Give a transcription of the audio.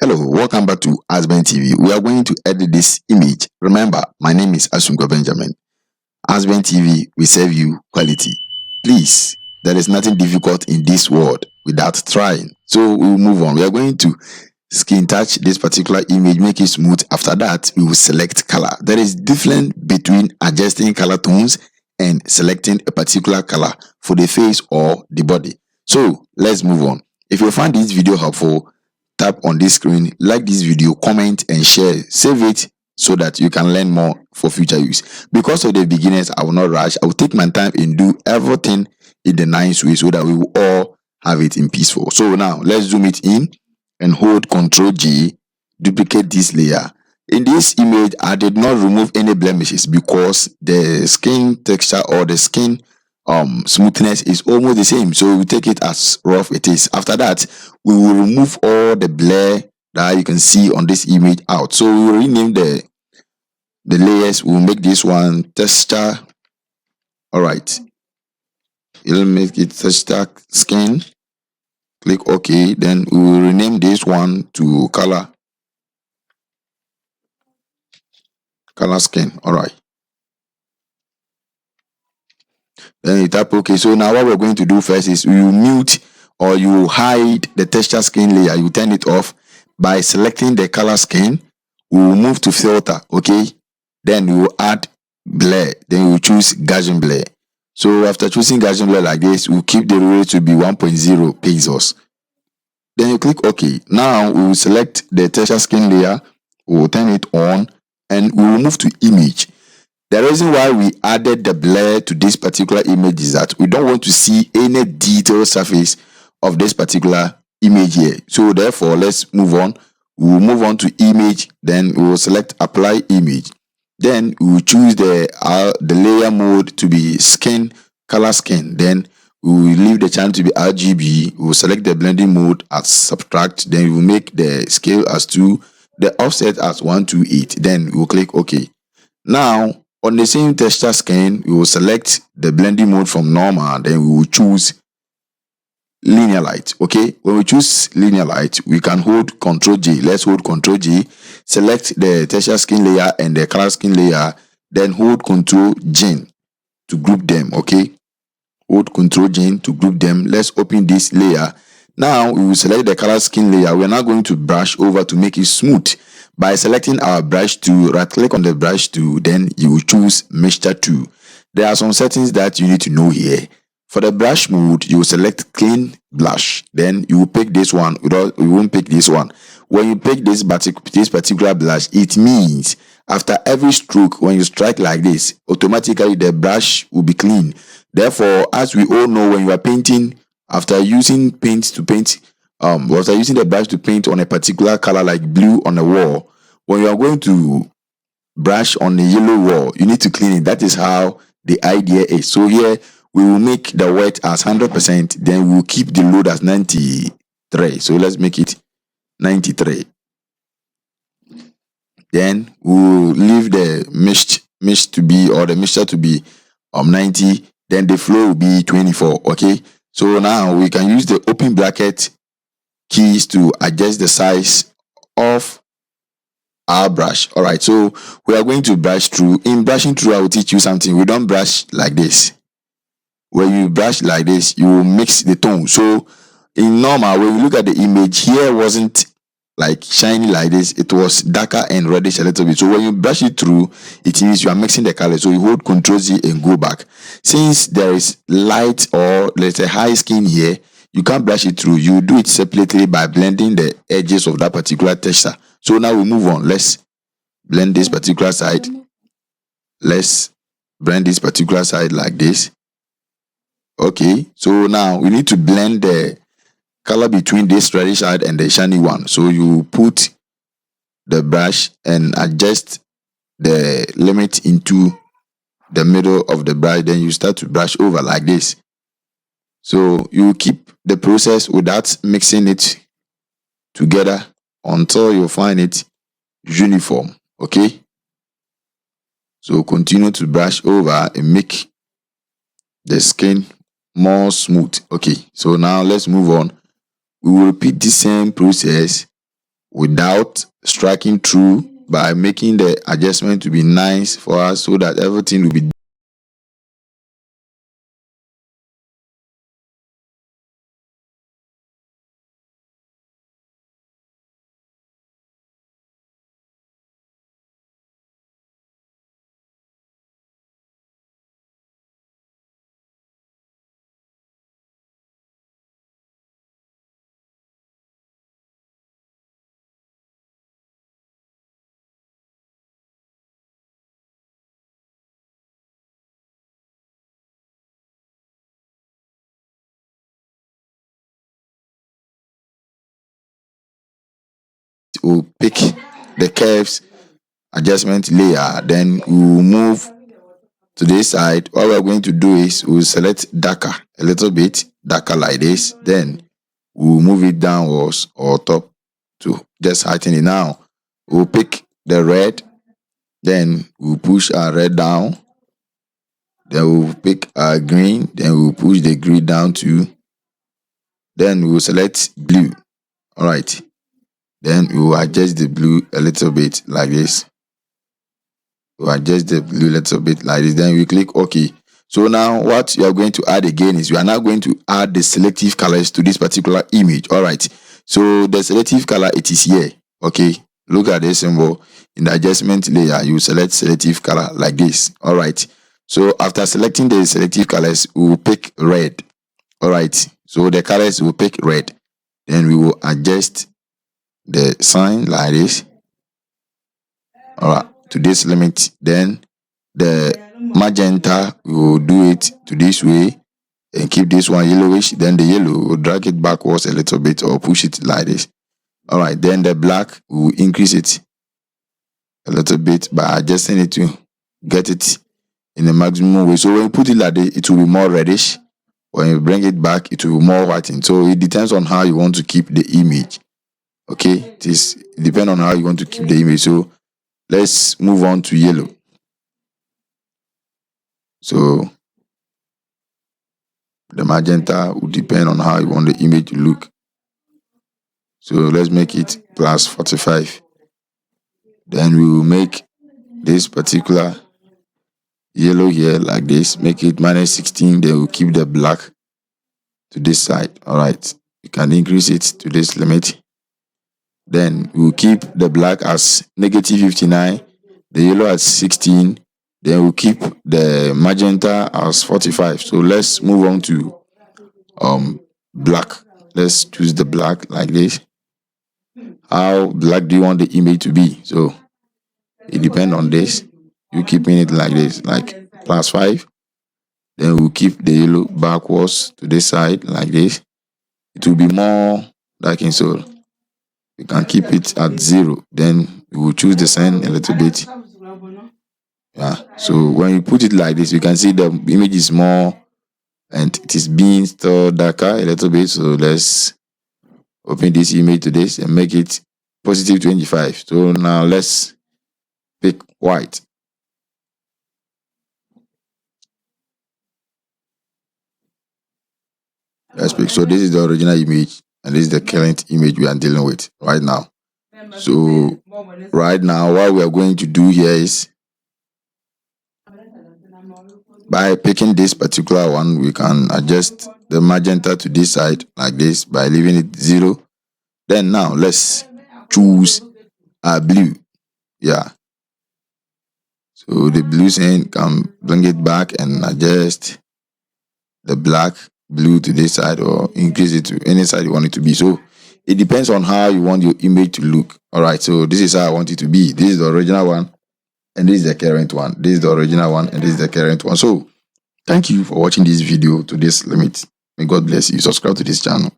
Hello, welcome back to Asben TV. We are going to edit this image. Remember, my name is Asunko Benjamin. Asben TV, we serve you quality. Please, there is nothing difficult in this world without trying. So we will move on. We are going to skin touch this particular image, make it smooth. After that, we will select color. There is difference between adjusting color tones and selecting a particular color for the face or the body. So let's move on. If you find this video helpful, tap on this screen, like this video, comment and share, save it so that you can learn more for future use. Because of the beginners, I will not rush. I will take my time and do everything in the nice way so that we will all have it in peaceful. So now let's zoom it in and hold Ctrl G, duplicate this layer. In this image, I did not remove any blemishes because the skin texture or the skin smoothness is almost the same, so we take it as rough it is. After that, we will remove all the blur that you can see on this image out. So we will rename the layers. We'll make this one texture. All right, it'll make it texture skin. Click OK. Then we will rename this one to color skin. All right, then you tap OK. So now what we're going to do first is we will mute or you hide the texture skin layer. You turn it off by selecting the color skin. We will move to filter. Okay, then we will add blur. Then we will choose Gaussian blur. So after choosing Gaussian blur like this, we'll keep the rate to be 1.0 pixels. Then you click OK. Now we will select the texture skin layer. We will turn it on and we will move to image. The reason why we added the blur to this particular image is that we don't want to see any detailed surface of this particular image here. So therefore, let's move on. We will move on to image. Then we will select apply image. Then we will choose the layer mode to be skin, color skin. Then we will leave the channel to be RGB. We will select the blending mode as subtract. Then we will make the scale as 2, the offset as 128. Then we will click OK. Now, on the same texture skin, we will select the blending mode from normal. Then we will choose linear light. Okay, when we choose linear light, we can hold Ctrl J. Let's hold Ctrl J, select the texture skin layer and the color skin layer, then hold Ctrl J to group them. Okay, hold Ctrl J to group them. Let's open this layer. Now we will select the color skin layer. We're now going to brush over to make it smooth. By selecting our brush tool, right click on the brush tool, then you will choose mixture tool. There are some settings that you need to know here. For the brush mode, you will select clean brush. Then you will pick this one. You won't pick this one. When you pick this particular brush, it means after every stroke, when you strike like this, automatically the brush will be clean. Therefore, as we all know, when you are painting, after using after using the brush to paint on a particular color like blue on a wall, when you are going to brush on a yellow wall, you need to clean it. That is how the idea is. So here we will make the wet as 100%, then we will keep the load as 93. So let's make it 93. Then we will leave the mesh to be, or the mixture to be 90. Then the flow will be 24. Okay, so now we can use the open bracket keys to adjust the size of our brush. All right, so we are going to brush through. In brushing through, I will teach you something. We don't brush like this. When you brush like this, you will mix the tone. So in normal, when you look at the image, here wasn't like shiny like this. It was darker and reddish a little bit. So when you brush it through, it means you are mixing the color. So you hold Ctrl Z and go back. Since there is light or let's say high skin here, you can't brush it through. You do it separately by blending the edges of that particular texture. So now we move on. Let's blend this particular side. Let's blend this particular side like this. Okay, so now we need to blend the color between this reddish side and the shiny one. So you put the brush and adjust the limit into the middle of the brush. Then you start to brush over like this. So you keep the process without mixing it together until you find it uniform. Okay, so continue to brush over and make the skin more smooth. Okay, so now let's move on. We will repeat the same process without striking through, by making the adjustment to be nice for us so that everything will be we'll pick the curves adjustment layer, then we'll move to this side. What we're going to do is we'll select darker, a little bit darker like this, then we'll move it downwards or top to just heighten it. Now we'll pick the red, then we'll push our red down, then we'll pick our green, then we'll push the green down too, then we'll select blue. All right, then we'll adjust the blue a little bit like this. We'll adjust the blue a little bit like this, then we click OK. So now what you are going to add again is we are now going to add the selective colors to this particular image. All right, so the selective color, it is here. Okay, look at this symbol in the adjustment layer. You select selective color like this. All right, so after selecting the selective colors, we will pick red. All right, so the colors will pick red, then we will adjust the sign like this. All right, to this limit. Then the magenta, we will do it to this way and keep this one yellowish. Then the yellow, we'll drag it backwards a little bit or push it like this. All right, then the black, we will increase it a little bit by adjusting it to get it in the maximum way. So when you put it like this, it will be more reddish. When you bring it back, it will be more whitened. So it depends on how you want to keep the image. Okay, it depends on how you want to keep the image. So let's move on to yellow. So the magenta will depend on how you want the image to look. So let's make it plus 45. Then we will make this particular yellow here like this, make it minus 16. Then we'll keep the black to this side. All right, you can increase it to this limit. Then we'll keep the black as negative 59, the yellow at 16. Then we'll keep the magenta as 45. So let's move on to black. Let's choose the black like this. How black do you want the image to be? So it depends on this. You keeping it like this, like plus 5. Then we'll keep the yellow backwards to this side like this. It will be more dark in soul. We can keep it at 0. Then we will choose the sign a little bit. Yeah, so when you put it like this, you can see the image is more and it is being still darker a little bit. So let's open this image to this and make it positive 25. So now let's pick white. Let's pick. So this is the original image and this is the current image we are dealing with right now. So right now what we are going to do here is, by picking this particular one, we can adjust the magenta to this side like this by leaving it 0. Then now let's choose a blue. Yeah, so the blue sign, can bring it back and adjust the black blue to this side or increase it to any side you want it to be. So it depends on how you want your image to look. All right, so this is how I want it to be. This is the original one and this is the current one. This is the original one and this is the current one. So thank you for watching this video to this limit. May God bless you. Subscribe to this channel.